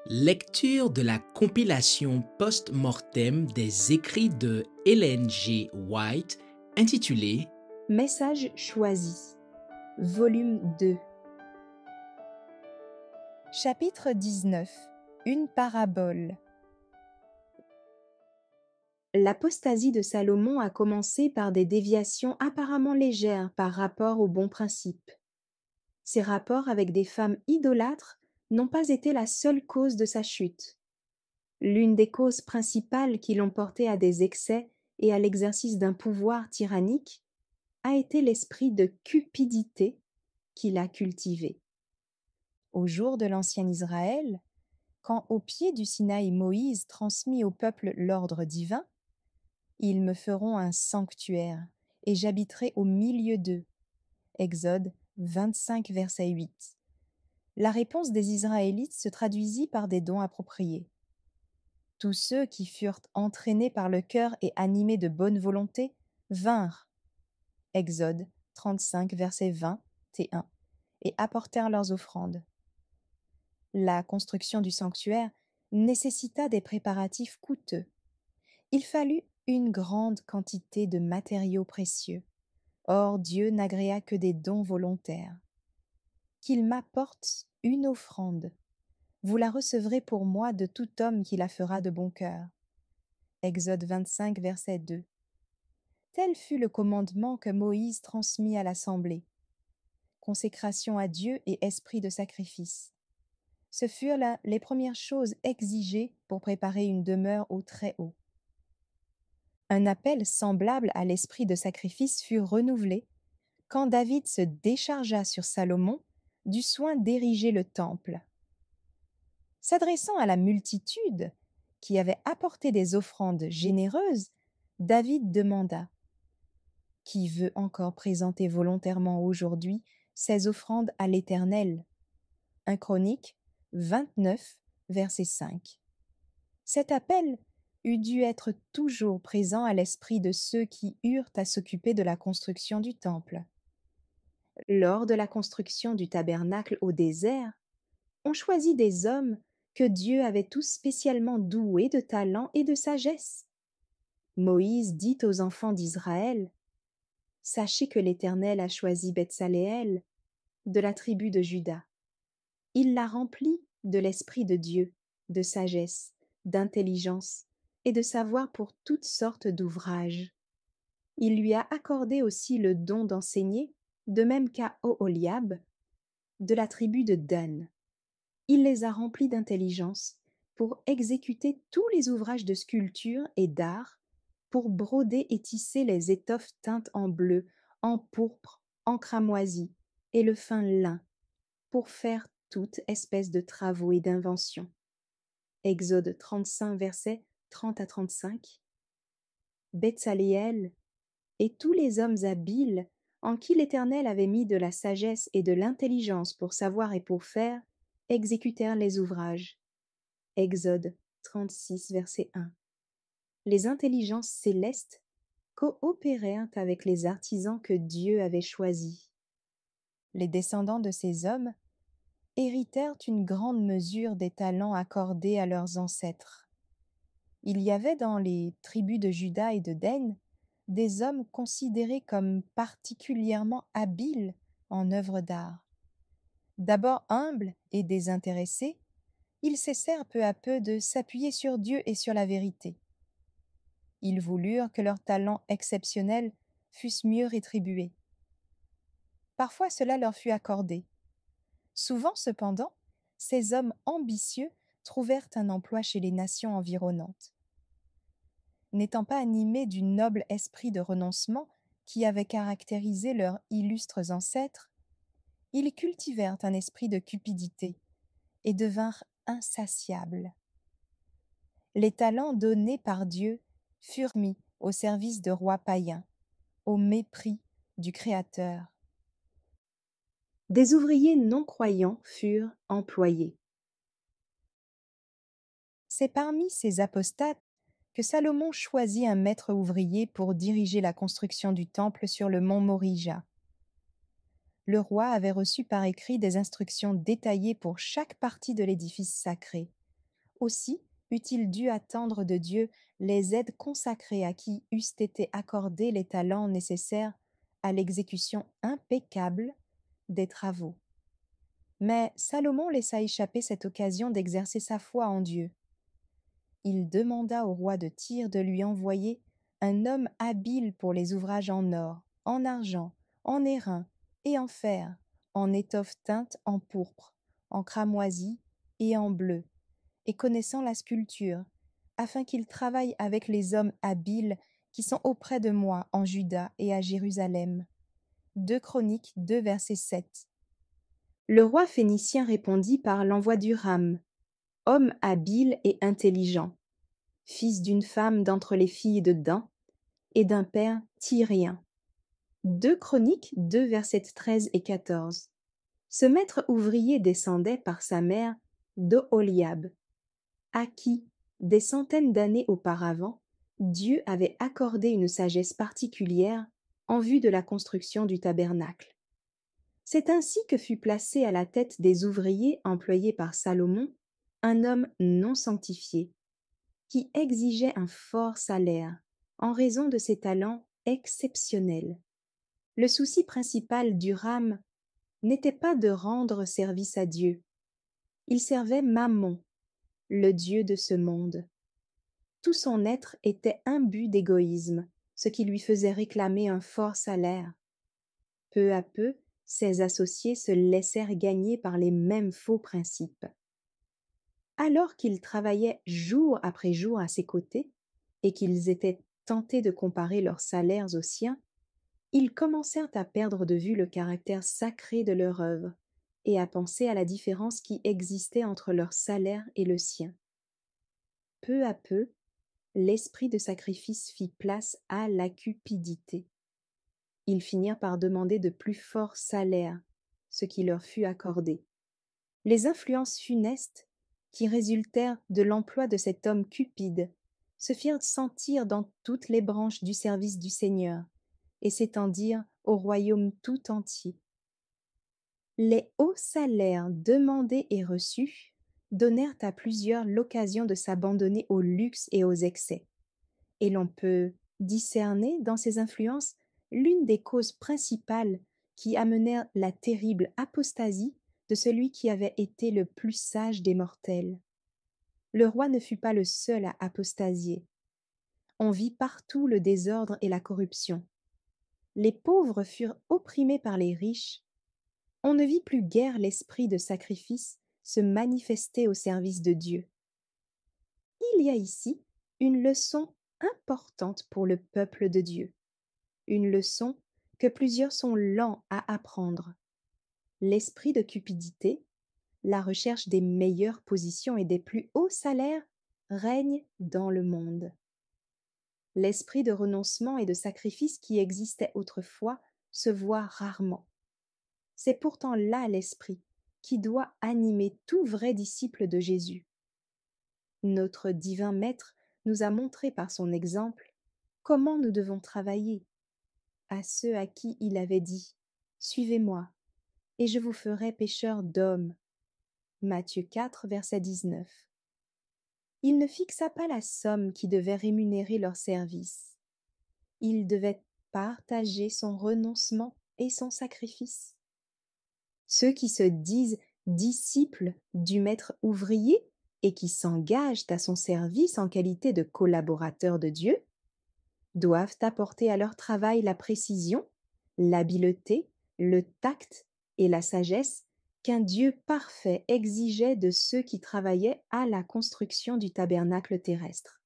Lecture de la compilation post-mortem des écrits de Ellen G. White intitulée Message choisi, volume 2. Chapitre 19. Une parabole. L'apostasie de Salomon a commencé par des déviations apparemment légères par rapport aux bons principes. Ses rapports avec des femmes idolâtres n'ont pas été la seule cause de sa chute. L'une des causes principales qui l'ont porté à des excès et à l'exercice d'un pouvoir tyrannique a été l'esprit de cupidité qu'il a cultivé. Au jour de l'ancien Israël, quand au pied du Sinaï Moïse transmit au peuple l'ordre divin, « Ils me feront un sanctuaire, et j'habiterai au milieu d'eux » Exode 25, verset 8. La réponse des Israélites se traduisit par des dons appropriés. Tous ceux qui furent entraînés par le cœur et animés de bonne volonté vinrent. Exode 35, verset 21, et apportèrent leurs offrandes. La construction du sanctuaire nécessita des préparatifs coûteux. Il fallut une grande quantité de matériaux précieux. Or Dieu n'agréa que des dons volontaires. Qu'il m'apporte une offrande. Vous la recevrez pour moi de tout homme qui la fera de bon cœur. Exode 25, verset 2. Tel fut le commandement que Moïse transmit à l'assemblée. Consécration à Dieu et esprit de sacrifice. Ce furent là les premières choses exigées pour préparer une demeure au Très-Haut. Un appel semblable à l'esprit de sacrifice fut renouvelé quand David se déchargea sur Salomon du soin d'ériger le temple. S'adressant à la multitude qui avait apporté des offrandes généreuses, David demanda : « Qui veut encore présenter volontairement aujourd'hui ses offrandes à l'Éternel » 1 Chroniques 29, verset 5. Cet appel eût dû être toujours présent à l'esprit de ceux qui eurent à s'occuper de la construction du temple. Lors de la construction du tabernacle au désert, on choisit des hommes que Dieu avait tous spécialement doués de talent et de sagesse. Moïse dit aux enfants d'Israël : « Sachez que l'Éternel a choisi Betsaleël de la tribu de Juda. Il l'a rempli de l'Esprit de Dieu, de sagesse, d'intelligence et de savoir pour toutes sortes d'ouvrages. Il lui a accordé aussi le don d'enseigner, de même qu'à Oholiab, de la tribu de Dan. Il les a remplis d'intelligence pour exécuter tous les ouvrages de sculpture et d'art, pour broder et tisser les étoffes teintes en bleu, en pourpre, en cramoisi et le fin lin, pour faire toute espèce de travaux et d'inventions. » Exode 35, versets 30 à 35. Betsaleël et tous les hommes habiles en qui l'Éternel avait mis de la sagesse et de l'intelligence pour savoir et pour faire, exécutèrent les ouvrages. Exode 36, verset 1. Les intelligences célestes coopérèrent avec les artisans que Dieu avait choisis. Les descendants de ces hommes héritèrent une grande mesure des talents accordés à leurs ancêtres. Il y avait dans les tribus de Juda et de Dan des hommes considérés comme particulièrement habiles en œuvres d'art. D'abord humbles et désintéressés, ils cessèrent peu à peu de s'appuyer sur Dieu et sur la vérité. Ils voulurent que leurs talents exceptionnels fussent mieux rétribués. Parfois cela leur fut accordé. Souvent, cependant, ces hommes ambitieux trouvèrent un emploi chez les nations environnantes. N'étant pas animés du noble esprit de renoncement qui avait caractérisé leurs illustres ancêtres, ils cultivèrent un esprit de cupidité et devinrent insatiables. Les talents donnés par Dieu furent mis au service de rois païens, au mépris du Créateur. Des ouvriers non-croyants furent employés. C'est parmi ces apostates que Salomon choisit un maître ouvrier pour diriger la construction du temple sur le mont Morija. Le roi avait reçu par écrit des instructions détaillées pour chaque partie de l'édifice sacré, Aussi eût-il dû attendre de Dieu les aides consacrées à qui eussent été accordés les talents nécessaires à l'exécution impeccable des travaux. Mais Salomon laissa échapper cette occasion d'exercer sa foi en Dieu. Il demanda au roi de Tyr de lui envoyer un homme habile pour les ouvrages en or, en argent, en airain et en fer, en étoffe teinte en pourpre, en cramoisi et en bleu, et connaissant la sculpture, afin qu'il travaille avec les hommes habiles qui sont auprès de moi en Juda et à Jérusalem. 2 Chroniques 2, verset 7. Le roi phénicien répondit par l'envoi d'Huram, homme habile et intelligent, fils d'une femme d'entre les filles de Dan et d'un père tyrien. 2 Chroniques 2, versets 13 et 14. Ce maître ouvrier descendait par sa mère d'Oholiab, à qui, des centaines d'années auparavant, Dieu avait accordé une sagesse particulière en vue de la construction du tabernacle. C'est ainsi que fut placé à la tête des ouvriers employés par Salomon un homme non sanctifié, qui exigeait un fort salaire en raison de ses talents exceptionnels. Le souci principal d'Huram n'était pas de rendre service à Dieu. Il servait Mammon, le dieu de ce monde. Tout son être était imbu d'égoïsme, ce qui lui faisait réclamer un fort salaire. Peu à peu, ses associés se laissèrent gagner par les mêmes faux principes. Alors qu'ils travaillaient jour après jour à ses côtés, et qu'ils étaient tentés de comparer leurs salaires aux siens, ils commencèrent à perdre de vue le caractère sacré de leur œuvre et à penser à la différence qui existait entre leur salaire et le sien. Peu à peu, l'esprit de sacrifice fit place à la cupidité. Ils finirent par demander de plus forts salaires, ce qui leur fut accordé. Les influences funestes qui résultèrent de l'emploi de cet homme cupide se firent sentir dans toutes les branches du service du Seigneur et s'étendirent au royaume tout entier. Les hauts salaires demandés et reçus donnèrent à plusieurs l'occasion de s'abandonner au luxe et aux excès, et l'on peut discerner dans ces influences l'une des causes principales qui amenèrent la terrible apostasie de celui qui avait été le plus sage des mortels. Le roi ne fut pas le seul à apostasier. On vit partout le désordre et la corruption. Les pauvres furent opprimés par les riches. On ne vit plus guère l'esprit de sacrifice se manifester au service de Dieu. Il y a ici une leçon importante pour le peuple de Dieu, une leçon que plusieurs sont lents à apprendre. L'esprit de cupidité, la recherche des meilleures positions et des plus hauts salaires règne dans le monde. L'esprit de renoncement et de sacrifice qui existait autrefois se voit rarement. C'est pourtant là l'esprit qui doit animer tout vrai disciple de Jésus. Notre divin Maître nous a montré par son exemple comment nous devons travailler. À ceux à qui il avait dit « Suivez-moi, et je vous ferai pécheurs d'hommes » Matthieu 4, verset 19. Il ne fixa pas la somme qui devait rémunérer leur service. Il devait partager son renoncement et son sacrifice. Ceux qui se disent disciples du maître ouvrier et qui s'engagent à son service en qualité de collaborateurs de Dieu doivent apporter à leur travail la précision, l'habileté, le tact et la sagesse qu'un Dieu parfait exigeait de ceux qui travaillaient à la construction du tabernacle terrestre.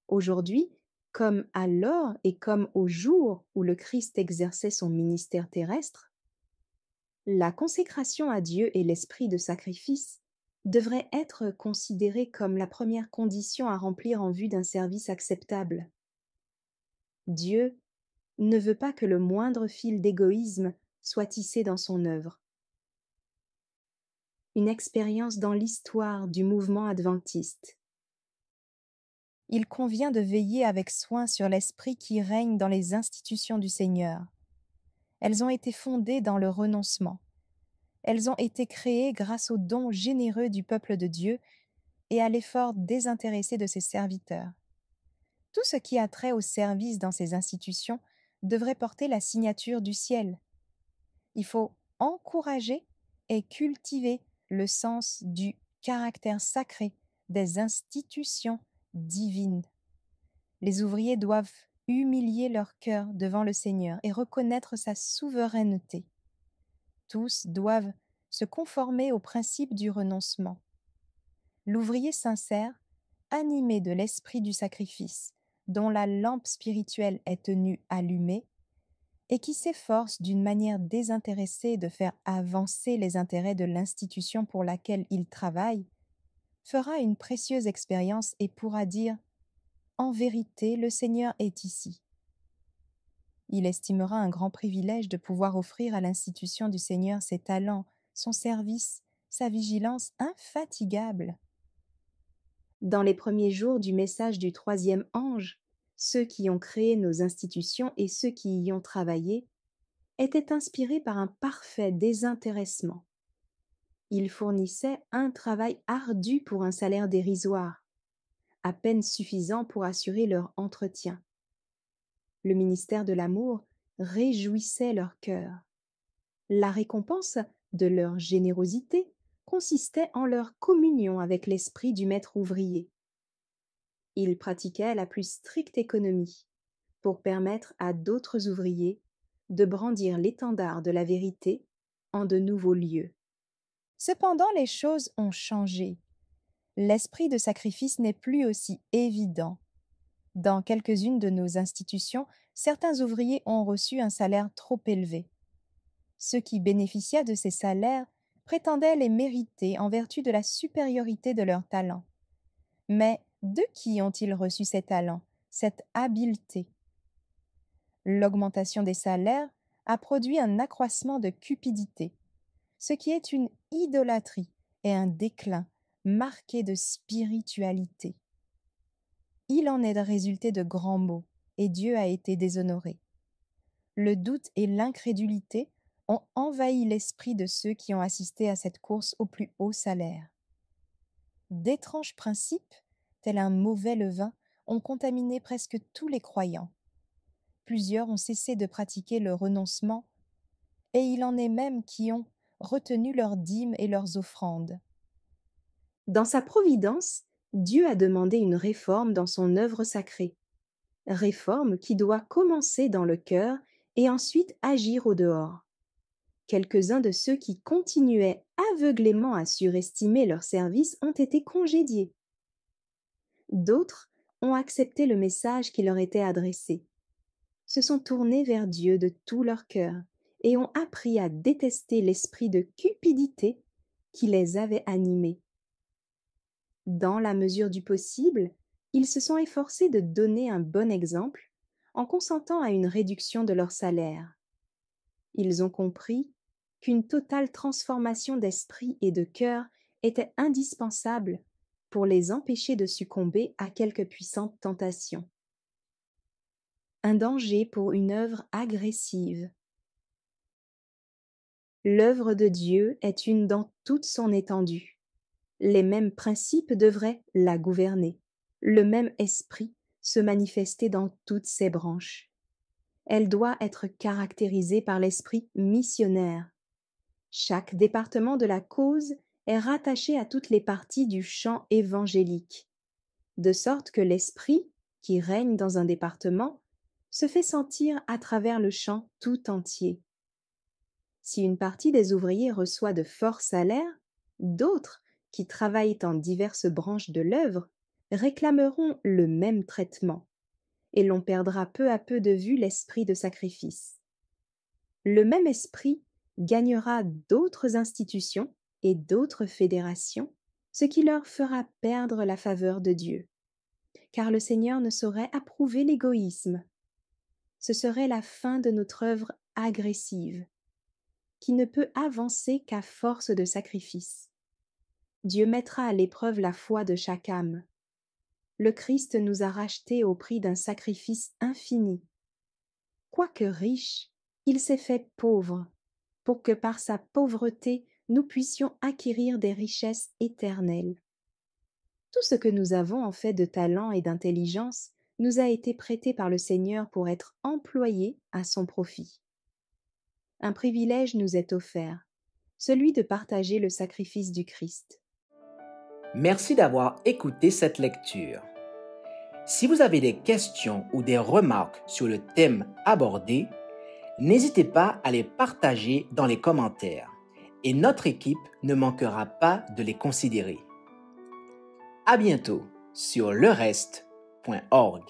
Aujourd'hui, comme alors et comme au jour où le Christ exerçait son ministère terrestre, la consécration à Dieu et l'esprit de sacrifice devrait être considérée comme la première condition à remplir en vue d'un service acceptable. Dieu ne veut pas que le moindre fil d'égoïsme soit tissé dans son œuvre. Une expérience dans l'histoire du mouvement adventiste. Il convient de veiller avec soin sur l'esprit qui règne dans les institutions du Seigneur. Elles ont été fondées dans le renoncement. Elles ont été créées grâce aux dons généreux du peuple de Dieu et à l'effort désintéressé de ses serviteurs. Tout ce qui a trait au service dans ces institutions devrait porter la signature du ciel. Il faut encourager et cultiver le sens du caractère sacré des institutions divines. Les ouvriers doivent humilier leur cœur devant le Seigneur et reconnaître sa souveraineté. Tous doivent se conformer au principe du renoncement. L'ouvrier sincère, animé de l'esprit du sacrifice, dont la lampe spirituelle est tenue allumée, et qui s'efforce d'une manière désintéressée de faire avancer les intérêts de l'institution pour laquelle il travaille, fera une précieuse expérience et pourra dire « En vérité, le Seigneur est ici ». Il estimera un grand privilège de pouvoir offrir à l'institution du Seigneur ses talents, son service, sa vigilance infatigable. Dans les premiers jours du message du troisième ange, ceux qui ont créé nos institutions et ceux qui y ont travaillé étaient inspirés par un parfait désintéressement. Ils fournissaient un travail ardu pour un salaire dérisoire, à peine suffisant pour assurer leur entretien. Le ministère de l'amour réjouissait leur cœur. La récompense de leur générosité consistait en leur communion avec l'esprit du maître ouvrier. Ils pratiquaient la plus stricte économie pour permettre à d'autres ouvriers de brandir l'étendard de la vérité en de nouveaux lieux. Cependant, les choses ont changé. L'esprit de sacrifice n'est plus aussi évident. Dans quelques-unes de nos institutions, certains ouvriers ont reçu un salaire trop élevé. Ceux qui bénéficiaient de ces salaires prétendaient les mériter en vertu de la supériorité de leurs talents. Mais de qui ont-ils reçu ces talents, cette habileté? L'augmentation des salaires a produit un accroissement de cupidité, ce qui est une idolâtrie et un déclin marqué de spiritualité. Il en est résulté de grands maux, et Dieu a été déshonoré. Le doute et l'incrédulité ont envahi l'esprit de ceux qui ont assisté à cette course au plus haut salaire. D'étranges principes, tels un mauvais levain, ont contaminé presque tous les croyants. Plusieurs ont cessé de pratiquer le renoncement, et il en est même qui ont retenu leurs dîmes et leurs offrandes. Dans sa providence, Dieu a demandé une réforme dans son œuvre sacrée. Réforme qui doit commencer dans le cœur et ensuite agir au dehors. Quelques-uns de ceux qui continuaient aveuglément à surestimer leur service ont été congédiés. D'autres ont accepté le message qui leur était adressé, se sont tournés vers Dieu de tout leur cœur et ont appris à détester l'esprit de cupidité qui les avait animés. Dans la mesure du possible, ils se sont efforcés de donner un bon exemple en consentant à une réduction de leur salaire. Ils ont compris qu'une totale transformation d'esprit et de cœur était indispensable pour les empêcher de succomber à quelque puissante tentation. Un danger pour une œuvre agressive. L'œuvre de Dieu est une dans toute son étendue. Les mêmes principes devraient la gouverner, le même esprit se manifester dans toutes ses branches. Elle doit être caractérisée par l'esprit missionnaire. Chaque département de la cause est rattaché à toutes les parties du champ évangélique, de sorte que l'esprit, qui règne dans un département, se fait sentir à travers le champ tout entier. Si une partie des ouvriers reçoit de forts salaires, d'autres, qui travaillent en diverses branches de l'œuvre, réclameront le même traitement, et l'on perdra peu à peu de vue l'esprit de sacrifice. Le même esprit gagnera d'autres institutions et d'autres fédérations, ce qui leur fera perdre la faveur de Dieu. Car le Seigneur ne saurait approuver l'égoïsme. Ce serait la fin de notre œuvre agressive, qui ne peut avancer qu'à force de sacrifice. Dieu mettra à l'épreuve la foi de chaque âme. Le Christ nous a rachetés au prix d'un sacrifice infini. Quoique riche, il s'est fait pauvre, pour que par sa pauvreté nous puissions acquérir des richesses éternelles. Tout ce que nous avons en fait de talent et d'intelligence nous a été prêté par le Seigneur pour être employé à son profit. Un privilège nous est offert, celui de partager le sacrifice du Christ. Merci d'avoir écouté cette lecture. Si vous avez des questions ou des remarques sur le thème abordé, n'hésitez pas à les partager dans les commentaires et notre équipe ne manquera pas de les considérer. À bientôt sur lereste.org.